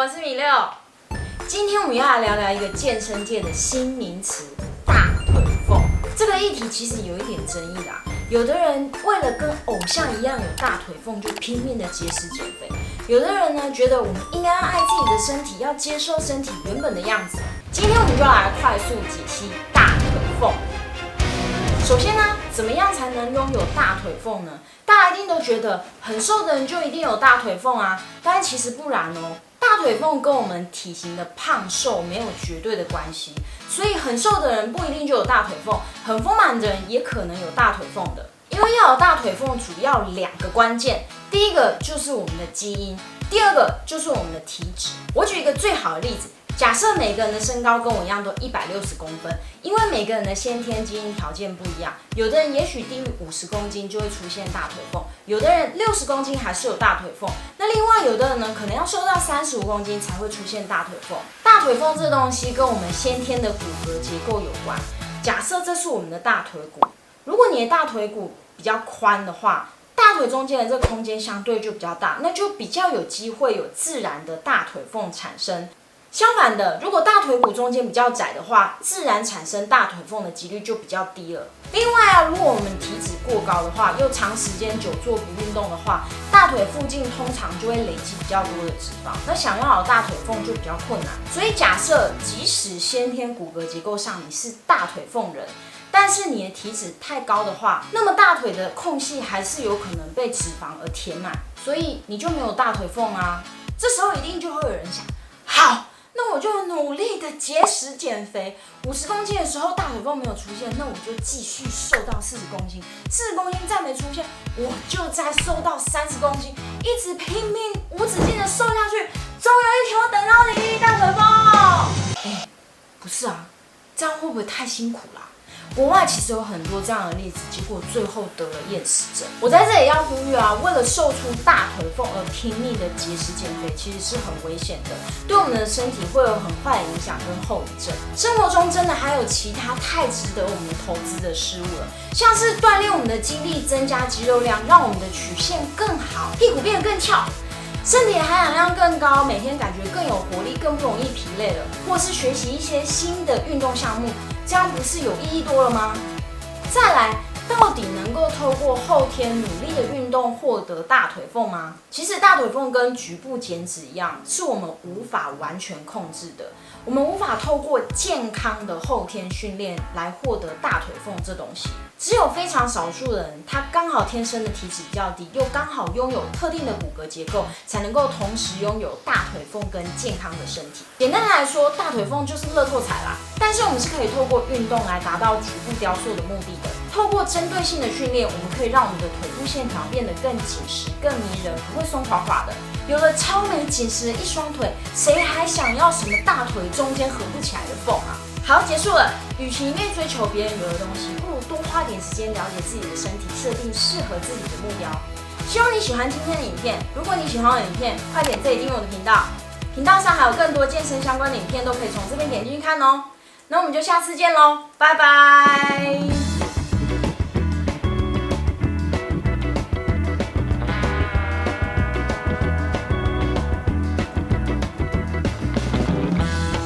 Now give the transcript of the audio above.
我是米六。今天我们要来聊聊一个健身界的新名词——大腿凤。这个议题其实有一点争议啦。有的人为了跟偶像一样有大腿凤，就拼命的节食减肥；有的人呢，觉得我们应该要爱自己的身体，要接受身体原本的样子。今天我们就来快速解析大腿凤。首先呢，怎么样才能拥有大腿凤呢？大家一定都觉得很瘦的人就一定有大腿凤啊，但是其实不然哦。大腿凤跟我们体型的胖瘦没有绝对的关系，所以很瘦的人不一定就有大腿凤，很丰满的人也可能有大腿凤的。因为要有大腿凤，主要两个关键，第一个就是我们的基因，第二个就是我们的体脂。我举一个最好的例子。假设每个人的身高跟我一样都160公分，因为每个人的先天基因条件不一样，有的人也许低于50公斤就会出现大腿凤，有的人60公斤还是有大腿凤，那另外有的人呢，可能要瘦到35公斤才会出现大腿凤。大腿凤这东西跟我们先天的骨骼结构有关。假设这是我们的大腿骨，如果你的大腿骨比较宽的话，大腿中间的这个空间相对就比较大，那就比较有机会有自然的大腿凤产生。相反的，如果大腿骨中间比较窄的话，自然产生大腿凤的几率就比较低了。另外啊，如果我们体脂过高的话，又长时间久坐不运动的话，大腿附近通常就会累积比较多的脂肪，那想要有大腿凤就比较困难。所以假设即使先天骨骼结构上你是大腿凤人，但是你的体脂太高的话，那么大腿的空隙还是有可能被脂肪而填满，所以你就没有大腿凤啊。这时候一定就会有人想，好。那我就努力的节食减肥，50公斤的时候大腿凤没有出现，那我就继续瘦到40公斤，40公斤再没出现，我就再瘦到30公斤，一直拼命无止境的瘦下去，终有一天我等到你大腿凤。不是啊，这样会不会太辛苦啦？国外其实有很多这样的例子，结果最后得了厌食症。我在这里要呼吁啊，为了瘦出大腿凤而拼命的节食减肥，其实是很危险的，对我们的身体会有很坏的影响跟后遗症。生活中真的还有其他太值得我们投资的事物了，像是锻炼我们的肌力，增加肌肉量，让我们的曲线更好，屁股变得更翘。身体的含氧量更高，每天感觉更有活力，更不容易疲累了，或是学习一些新的运动项目，这样不是有意义多了吗？再来，到底能够透过后天努力的运动获得大腿凤吗？其实大腿凤跟局部减脂一样，是我们无法完全控制的。我们无法透过健康的后天训练来获得大腿凤这东西。只有非常少数人，他刚好天生的体脂比较低，又刚好拥有特定的骨骼结构，才能够同时拥有大腿凤跟健康的身体。简单来说，大腿凤就是乐透彩啦。但是我们是可以透过运动来达到局部雕塑的目的的。透过针对性的训练，我们可以让我们的腿部线条变得更紧实、更迷人，不会松垮垮的。有了超美紧实的一双腿，谁还想要什么大腿中间合不起来的缝啊？好，结束了。与其一面追求别人有的东西，不如多花点时间了解自己的身体，设定适合自己的目标。希望你喜欢今天的影片。如果你喜欢我的影片，快点订阅我的频道。频道上还有更多健身相关的影片，都可以从这边点进去看哦。那我们就下次见喽，拜拜。